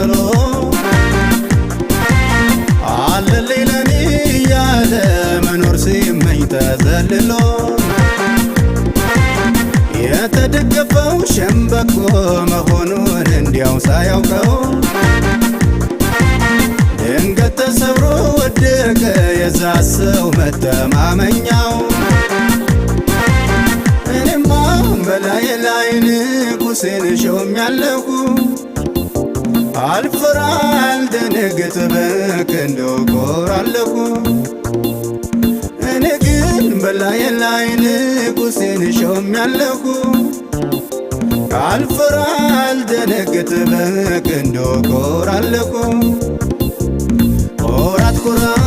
ጥሎ አለልኝ ለኔ ያለ መኖር ሲመኝ ተዘልሎ የተደገፈው ሸምበቆ መሆኑን እንዲያው ሳያውቀው ድንገት ተሰብሮ ወደቀ የዛ ሰው መተማመኛው። እኔማ በላይ ላይ ንጉሴን ሾሜያለሁ አልፈራ አልደነግጥ በክንዱ እኮራለሁ። እኔ ግን በላይ ላይ ንጉሴን ሾሜያለሁ አልፈራ አልደነግጥ በክንዱ እኮራለሁ። ኮራት ኮራት